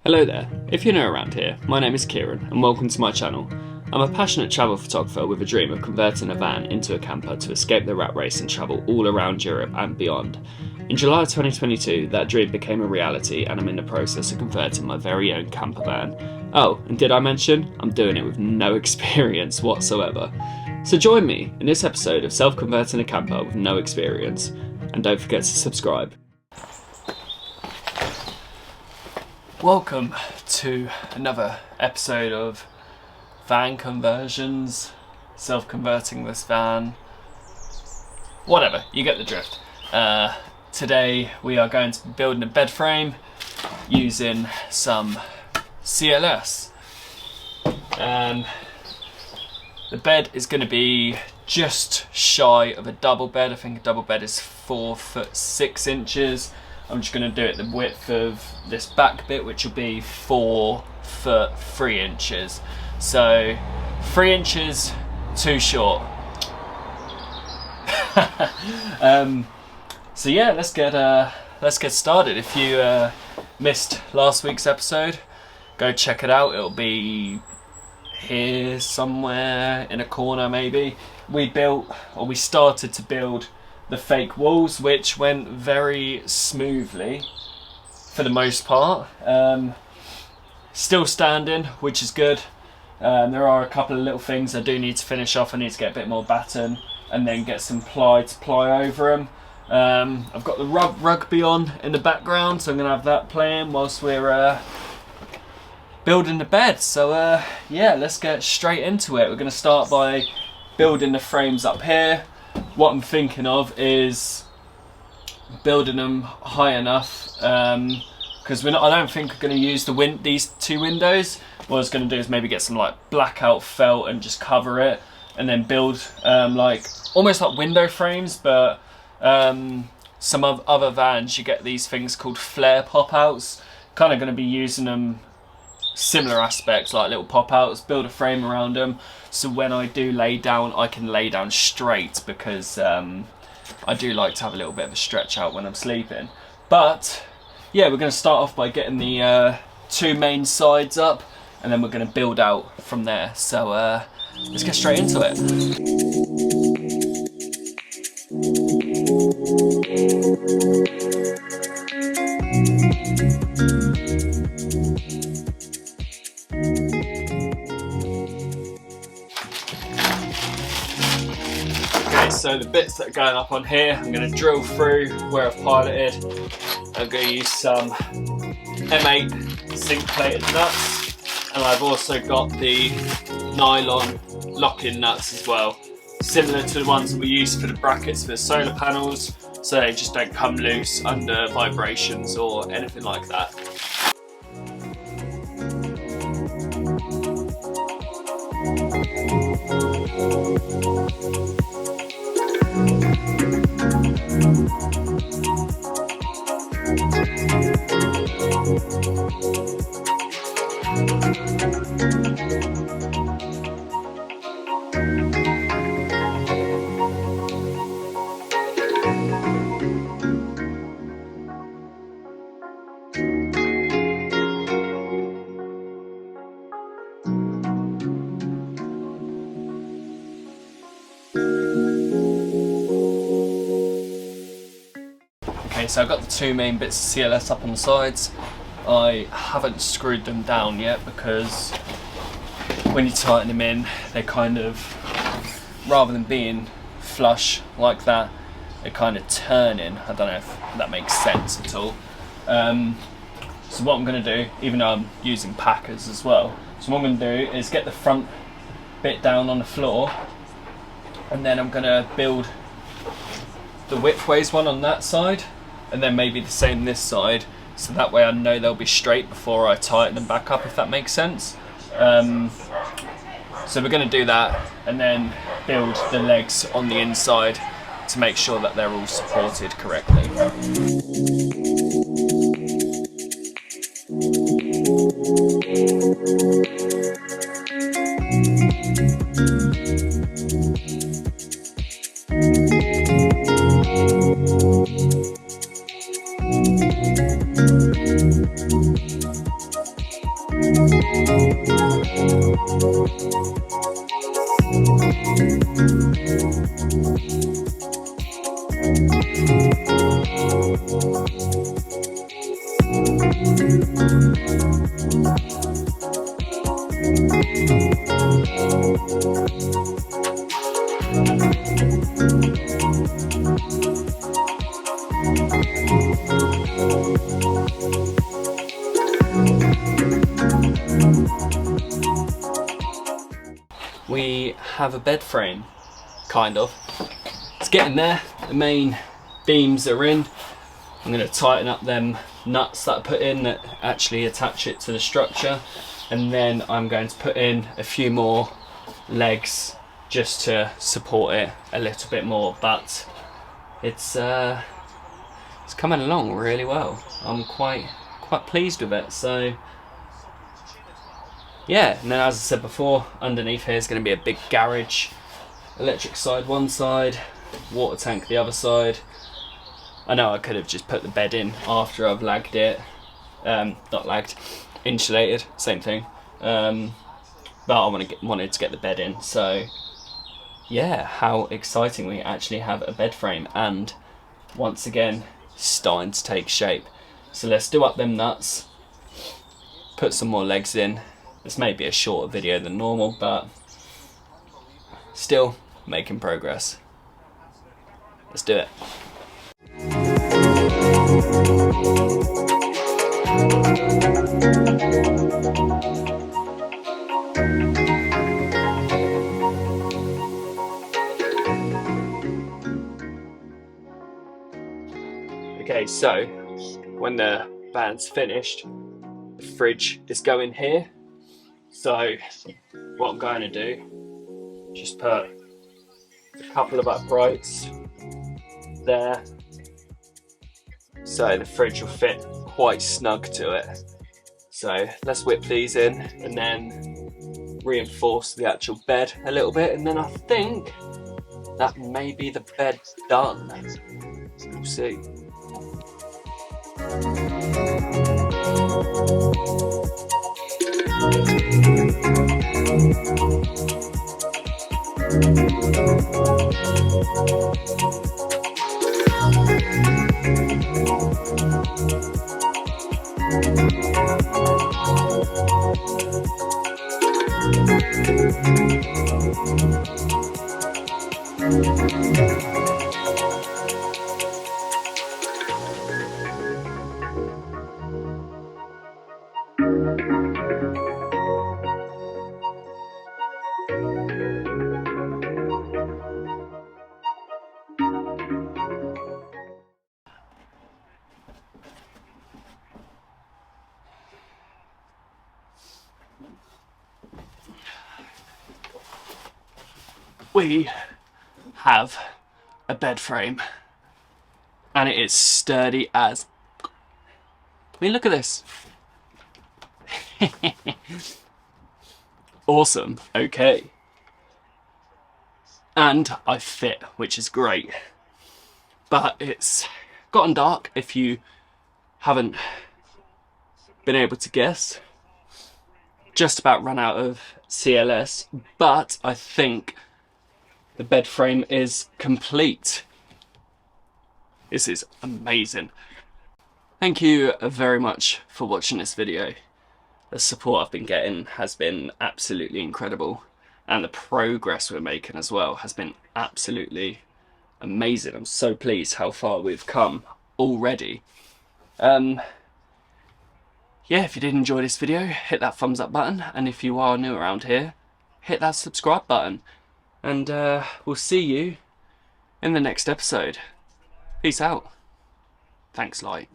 Hello there, if you're new around here, my name is Kieran and welcome to my channel. I'm a passionate travel photographer with a dream of converting a van into a camper to escape the rat race and travel all around Europe and beyond. In July 2022, that dream became a reality and I'm in the process of converting my very own camper van. Oh, and did I mention, I'm doing it with no experience whatsoever. So join me in this episode of Self-Converting a Camper with No Experience, and don't forget to subscribe. Welcome to another episode of van conversions, self-converting this van, whatever, you get the drift. Today we are going to be building a bed frame using some CLS. The bed is going to be just shy of a double bed. I think a double bed is 4 foot 6 inches. I'm just going to do it the width of this back bit, which will be 4 foot 3 inches. So 3 inches too short. So yeah, let's get started. If you missed last week's episode, go check it out. It'll be here somewhere in a corner maybe. We started to build the fake walls, which went very smoothly for the most part. Still standing, which is good. There are a couple of little things I do need to finish off. I need to get a bit more batten and then get some ply to ply over them. I've got the rugby on in the background, so I'm going to have that playing whilst we're building the bed. So yeah, let's get straight into it. We're going to start by building the frames up here. What I'm thinking of is building them high enough, because I don't think we're going to use these two windows. What I was going to do is maybe get some like blackout felt and just cover it, and then build almost like window frames. But some other vans, you get these things called flare pop-outs. Kind of going to be using them similar aspects, like little pop-outs, build a frame around them, so when I do lay down, I can lay down straight, because I do like to have a little bit of a stretch out when I'm sleeping. But yeah, we're going to start off by getting the two main sides up, and then we're going to build out from there. So let's get straight into it. So the bits that are going up on here, I'm going to drill through where I've piloted. I'm going to use some M8 zinc plated nuts, and I've also got the nylon lock-in nuts as well, similar to the ones that we use for the brackets for the solar panels, so they just don't come loose under vibrations or anything like that. Okay, so I've got the two main bits of CLS up on the sides. I haven't screwed them down yet, because when you tighten them in, they kind of, rather than being flush like that, they kind of turn in. I don't know if that makes sense at all. So what I'm going to do, even though I'm using packers as well, so what I'm going to do is get the front bit down on the floor, and then I'm going to build the widthways one on that side, and then maybe the same this side, so that way I know they'll be straight before I tighten them back up, if that makes sense. So we're going to do that, and then build the legs on the inside to make sure that they're all supported correctly. We have a bed frame, kind of. It's getting there. The main beams are in. I'm going to tighten up them nuts that I put in that actually attach it to the structure, and then I'm going to put in a few more legs just to support it a little bit more. But it's coming along really well. I'm quite pleased with it. So yeah, and then as I said before, underneath here is going to be a big garage, electric side one side, water tank the other side. I know I could have just put the bed in after I've lagged it, not lagged, insulated, same thing, but I wanted to get the bed in. So yeah, how exciting, we actually have a bed frame, and once again starting to take shape. So let's do up them nuts, put some more legs in. This may be a shorter video than normal, but still making progress. Let's do it. Okay, so when the van's finished, the fridge is going here. So what I'm going to do, just put a couple of uprights there, so the fridge will fit quite snug to it. So let's whip these in and then reinforce the actual bed a little bit, and then I think that may be the bed done. We'll see. We have a bed frame, and it is sturdy as... I mean, look at this. Awesome. Okay. And I fit, which is great. But it's gotten dark, if you haven't been able to guess. Just about run out of CLS, but I think the bed frame is complete. This is amazing. Thank you very much for watching this video. The support I've been getting has been absolutely incredible, and the progress we're making as well has been absolutely amazing. I'm so pleased how far we've come already. Yeah, if you did enjoy this video, hit that thumbs up button, and if you are new around here, hit that subscribe button. And we'll see you in the next episode. Peace out. Thanks, Light.